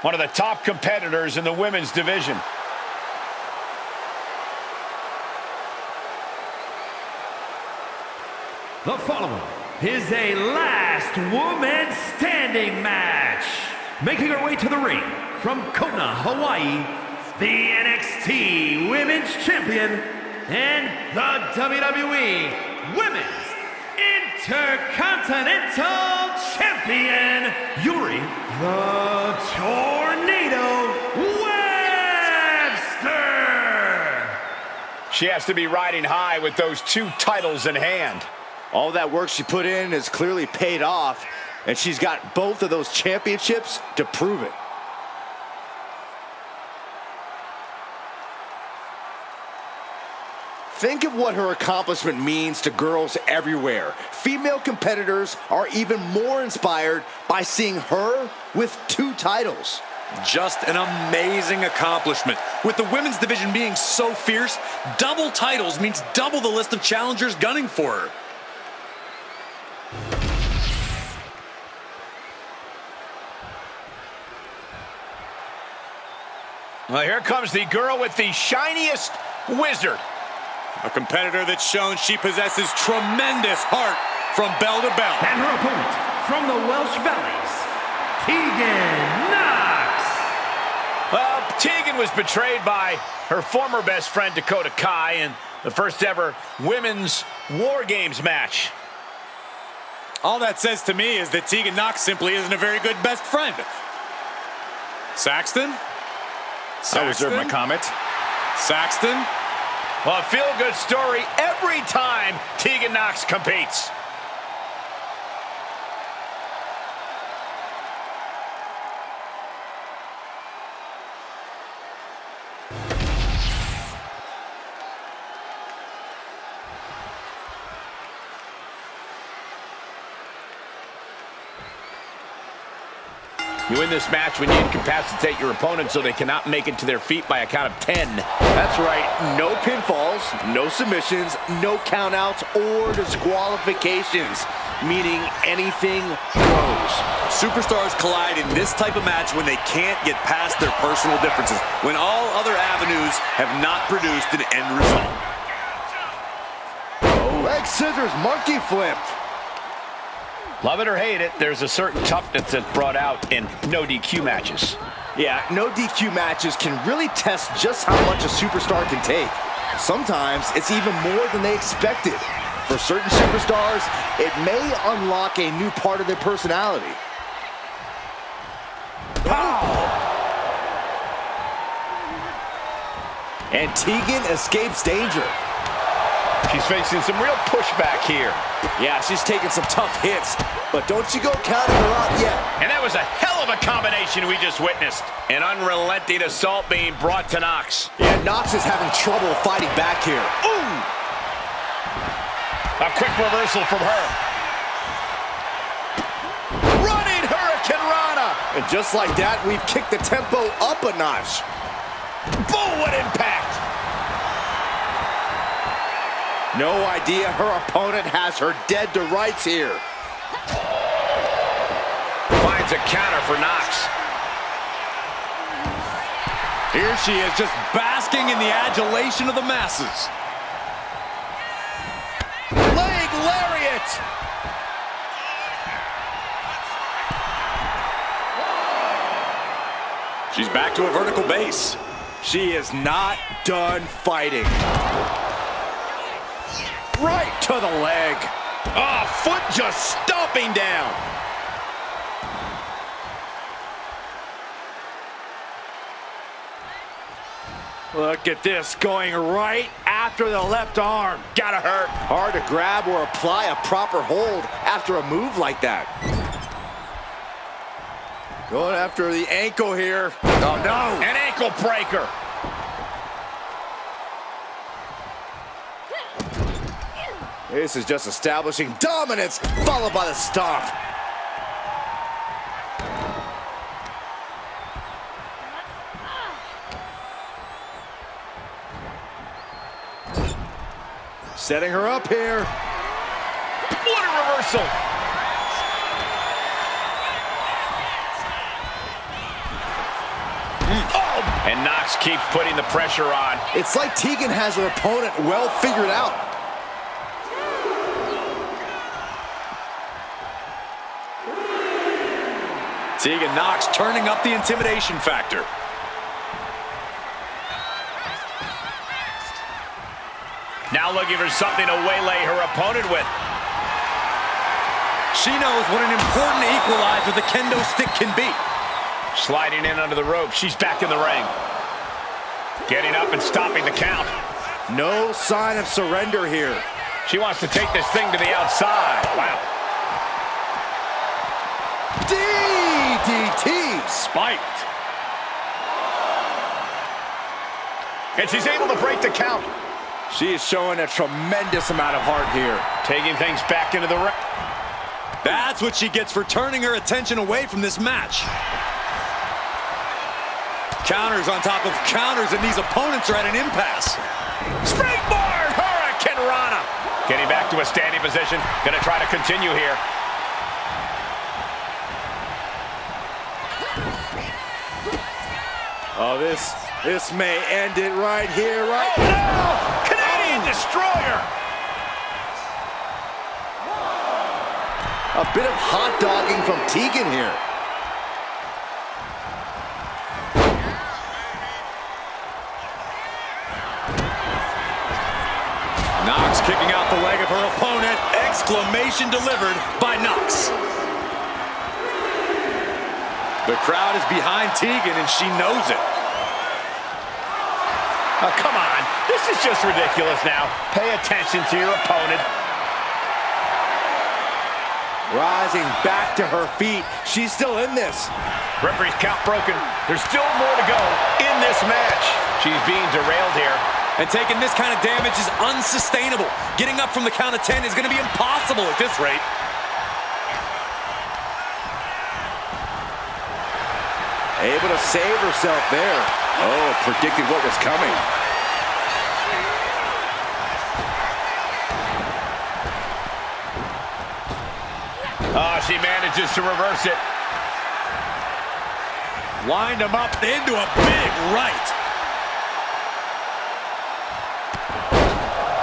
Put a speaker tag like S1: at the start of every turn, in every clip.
S1: one of the top competitors in the women's division.
S2: The following is a last woman standing match. Making her way to the ring from Kona, Hawaii, the NXT Women's Champion and the WWE Women's Intercontinental Champion, Yuri the Tornado Webster.
S1: She has to be riding high with those 2 titles in hand.
S3: All that work she put in has clearly paid off, and she's got both of those championships to prove it. Think of what her accomplishment means to girls everywhere. Female competitors are even more inspired by seeing her with 2 titles.
S4: Just an amazing accomplishment. With the women's division being so fierce, double titles means double the list of challengers gunning for her.
S1: Well, here comes the girl with the shiniest wizard.
S4: A competitor that's shown she possesses tremendous heart from bell to bell.
S2: And her opponent from the Welsh Valleys, Teagan Knox.
S1: Well, Teagan was betrayed by her former best friend Dakota Kai in the first ever women's War Games match.
S4: All that says to me is that Teagan Knox simply isn't a very good best friend. Saxton?
S1: I reserve my comment.
S4: Saxton?
S1: Well, a feel-good story every time Teagan Knox competes. You win this match when you incapacitate your opponent so they cannot make it to their feet by a count of 10.
S3: That's right. No pinfalls, no submissions, no countouts or disqualifications, meaning anything goes.
S4: Superstars collide in this type of match when they can't get past their personal differences, when all other avenues have not produced an end result.
S3: Leg scissors, monkey flipped.
S1: Love it or hate it, there's a certain toughness that's brought out in no DQ matches.
S3: Yeah, no DQ matches can really test just how much a superstar can take. Sometimes it's even more than they expected. For certain superstars, it may unlock a new part of their personality. Pow! And Teagan escapes danger.
S1: She's facing some real pushback here.
S3: Yeah, she's taking some tough hits, but don't you go counting her out yet.
S1: And that was a hell of a combination we just witnessed. An unrelenting assault being brought to Knox.
S3: Yeah, Knox is having trouble fighting back here.
S1: Ooh! A quick reversal from her. Running Hurricane Rana.
S3: And just like that, we've kicked the tempo up a notch.
S1: Boom, what impact!
S3: No idea her opponent has her dead to rights here.
S1: Finds a counter for Knox.
S4: Here she is, just basking in the adulation of the masses.
S1: Leg lariat!
S4: She's back to a vertical base.
S3: She is not done fighting. Right to the leg.
S1: Oh, foot just stomping down.
S3: Look at this, going right after the left arm.
S1: Gotta hurt.
S3: Hard to grab or apply a proper hold after a move like that. Going after the ankle here. Oh, no.
S1: An ankle breaker.
S3: This is just establishing dominance, followed by the stomp. Setting her up here.
S1: What a reversal. Knox keeps putting the pressure on.
S3: It's like Teagan has her opponent well figured out.
S4: Teagan Knox turning up the intimidation factor.
S1: Now looking for something to waylay her opponent with.
S4: She knows what an important equalizer the kendo stick can be.
S1: Sliding in under the rope. She's back in the ring. Getting up and stopping the count.
S3: No sign of surrender here.
S1: She wants to take this thing to the outside. Wow.
S3: DDT.
S1: Spiked. And she's able to break the count.
S3: She is showing a tremendous amount of heart here.
S1: Taking things back into the ring.
S4: That's what she gets for turning her attention away from this match. Counters on top of counters, and these opponents are at an impasse.
S1: Springboard! Hurricane Rana. Getting back to a standing position. Gonna try to continue here.
S3: Oh, this may end it right here, right
S1: now. No! Canadian Destroyer!
S3: A bit of hot dogging from Teagan here.
S4: Knox kicking out the leg of her opponent. Exclamation delivered by Knox. The crowd is behind Teagan, and she knows it.
S1: Oh, come on. This is just ridiculous now. Pay attention to your opponent.
S3: Rising back to her feet. She's still in this.
S1: Referee's count broken. There's still more to go in this match. She's being derailed here.
S4: And taking this kind of damage is unsustainable. Getting up from the count of 10 is going to be impossible at this rate.
S3: Able to save herself there. Oh, predicted what was coming.
S1: Oh, she manages to reverse it.
S4: Lined him up into a big right.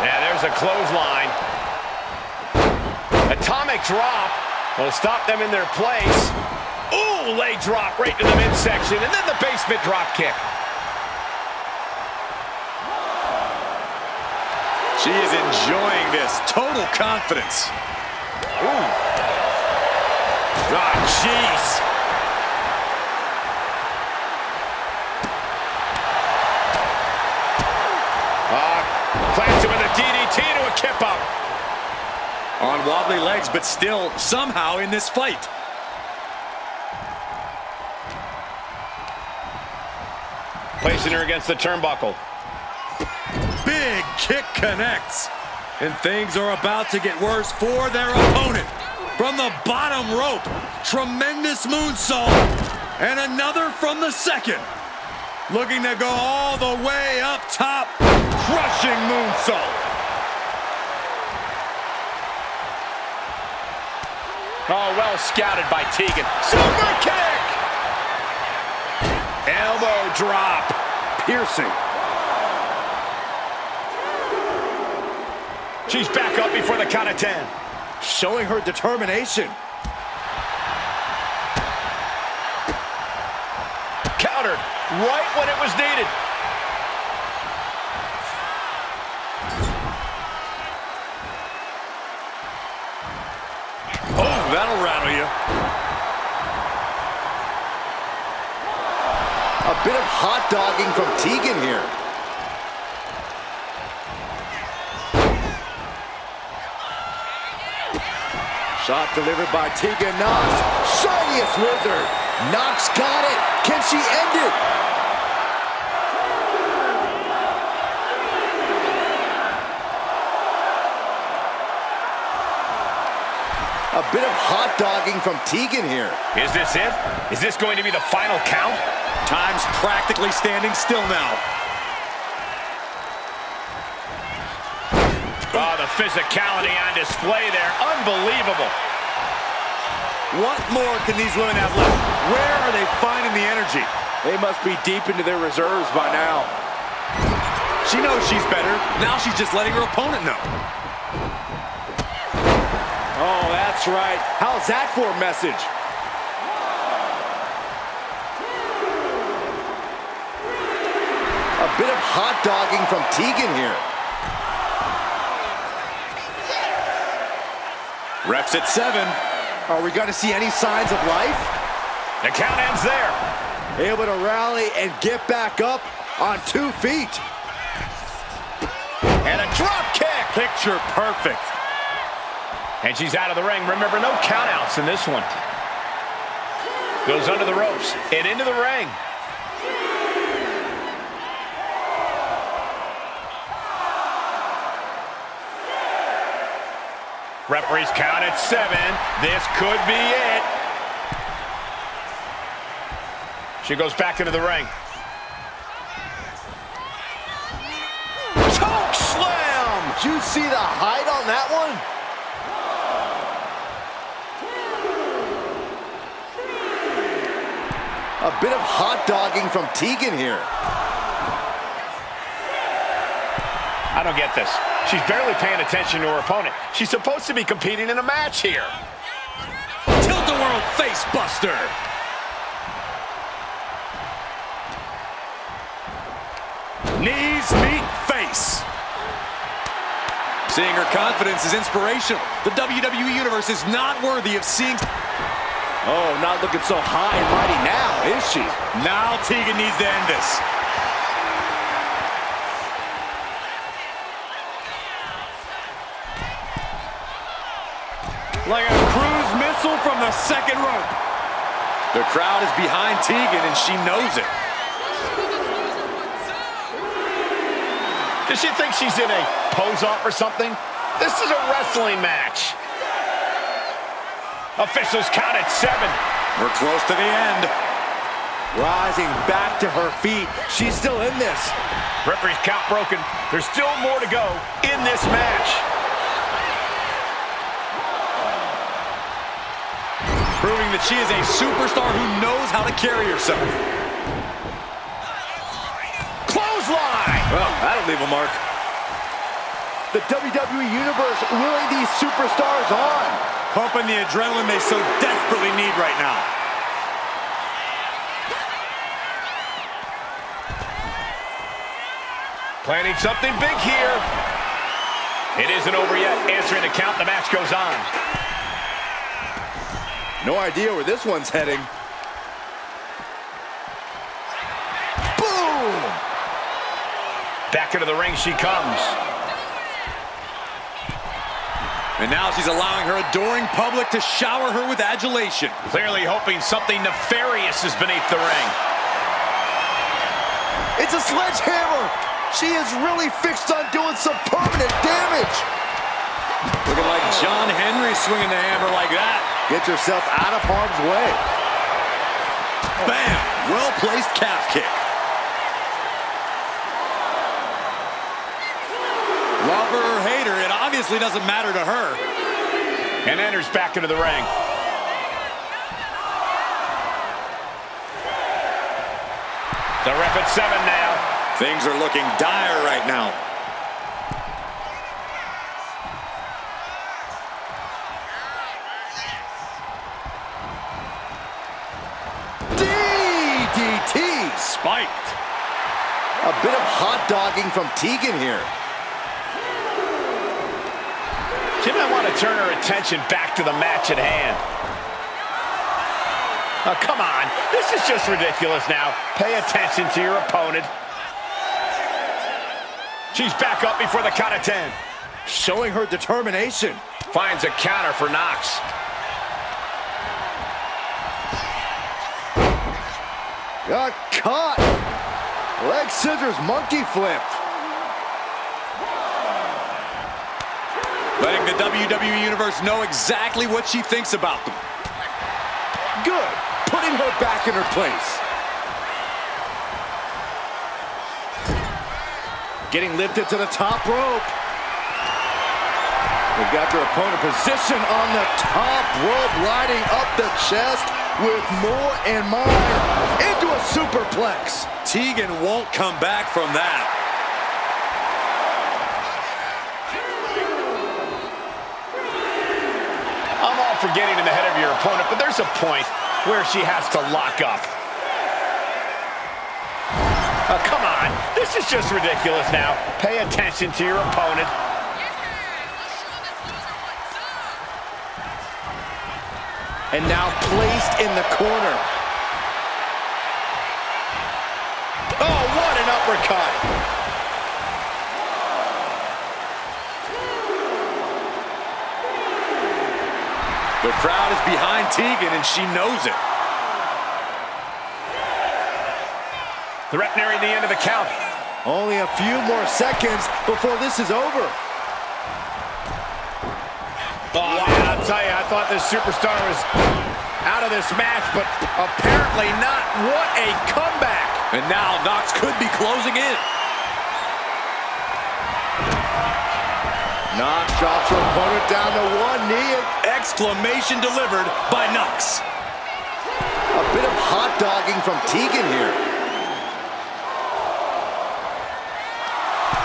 S1: Yeah, there's a clothesline. Atomic drop will stop them in their place. Ooh, leg drop right to the midsection, and then the basement drop kick.
S4: She is enjoying this. Total confidence.
S1: Ooh. Ah, jeez. Plants him with a DDT to a kip up.
S4: On wobbly legs, but still somehow in this fight.
S1: Placing her against the turnbuckle.
S4: Big kick connects. And things are about to get worse for their opponent. From the bottom rope, tremendous moonsault. And another from the second. Looking to go all the way up top. Crushing moonsault.
S1: Oh, well scouted by Teagan. Super kick! Elbow drop.
S3: Piercing.
S1: She's back up before the count of 10.
S3: Showing her determination.
S1: Countered right when it was needed.
S4: Oh, that'll rattle you.
S3: A bit of hot dogging from Teagan here. Shot delivered by Teagan Knox. Shiniest wizard. Knox got it. Can she end it? A bit of hot dogging from Teagan here.
S1: Is this it? Is this going to be the final count?
S4: Time's practically standing still now.
S1: Oh, the physicality on display there. Unbelievable.
S4: What more can these women have left? Where are they finding the energy?
S3: They must be deep into their reserves by now.
S4: She knows she's better. Now she's just letting her opponent know.
S3: Oh, that's right. How's that for a message? A bit of hot dogging from Teagan here.
S4: Refs at 7.
S3: Are we going to see any signs of life?
S1: The count ends there.
S3: Able to rally and get back up on 2 feet.
S1: And a drop kick.
S4: Picture perfect.
S1: And she's out of the ring. Remember, no countouts in this one. Goes under the ropes and into the ring. Referees count at 7. This could be it. She goes back into the ring.
S3: Choke slam! Did you see the height on that one? A bit of hot dogging from Teagan here.
S1: I don't get this. She's barely paying attention to her opponent. She's supposed to be competing in a match here.
S4: Tilt-a-whirl face buster. Knees meet face. Seeing her confidence is inspirational. The WWE Universe is not worthy of seeing...
S3: Oh, not looking so high and mighty now, is she?
S4: Now Teagan needs to end this. Like a cruise missile from the second rope. The crowd is behind Teagan and she knows it.
S1: Does she think she's in a pose-off or something? This is a wrestling match. Officials count at 7.
S4: We're close to the end.
S3: Rising back to her feet. She's still in this.
S1: Referee's count broken. There's still more to go in this match.
S4: Proving that she is a superstar who knows how to carry herself.
S1: Clothesline!
S4: Well, that'll leave a mark.
S3: The WWE Universe willing these superstars on.
S4: Pumping the adrenaline they so desperately need right now.
S1: Planning something big here. It isn't over yet. Answering the count, the match goes on.
S3: No idea where this one's heading. Boom!
S1: Back into the ring she comes.
S4: And now she's allowing her adoring public to shower her with adulation.
S1: Clearly hoping something nefarious is beneath the ring.
S3: It's a sledgehammer! She is really fixed on doing some permanent damage!
S4: Looking like John Henry swinging the hammer like that.
S3: Get yourself out of harm's way.
S4: Bam! Well-placed calf kick. Love her or hate her, it obviously doesn't matter to her.
S1: And enters back into the ring. The ref at 7 now.
S4: Things are looking dire right now.
S3: DDT!
S4: Spiked.
S3: A bit of hot dogging from Teagan here.
S1: She might want to turn her attention back to the match at hand. Oh, come on. This is just ridiculous now. Pay attention to your opponent. She's back up before the count of 10.
S3: Showing her determination.
S1: Finds a counter for Knox.
S3: Got caught. Leg scissors monkey flipped.
S4: Letting the WWE Universe know exactly what she thinks about them.
S3: Good. Putting her back in her place. Getting lifted to the top rope. They've got their opponent positioned on the top rope, lighting up the chest. with more in mind into a superplex.
S4: Teagan won't come back from that.
S1: I'm all for getting in the head of your opponent, but there's a point where she has to lock up. Oh, come on. This is just ridiculous now. Pay attention to your opponent.
S3: And now placed in the corner. Oh, what an uppercut.
S4: The crowd is behind Teagan, and she knows it.
S1: The ref nearing the end of the count.
S3: Only a few more seconds before this is over.
S1: Oh, man, I'll tell you, I thought this superstar was out of this match, but apparently not. What a comeback.
S4: And now Knox could be closing in.
S3: Knox drops her opponent down to one knee.
S4: Exclamation delivered by Knox.
S3: A bit of hot dogging from Teagan here.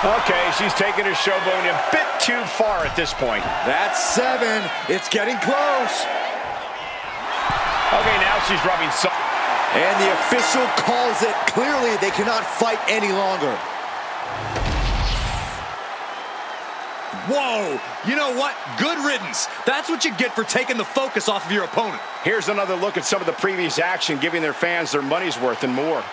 S1: Okay, she's taking her showboat a bit too far at this point.
S3: That's 7. It's getting close.
S1: Okay, now she's rubbing so.
S3: And the official calls it. Clearly, they cannot fight any longer.
S4: Whoa, you know what? Good riddance. That's what you get for taking the focus off of your opponent.
S1: Here's another look at some of the previous action, giving their fans their money's worth and more.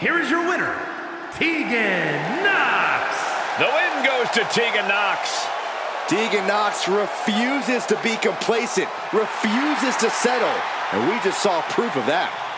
S2: Here is your winner, Teagan Knox.
S1: The win goes to Teagan Knox.
S3: Teagan Knox refuses to be complacent, refuses to settle, and we just saw proof of that.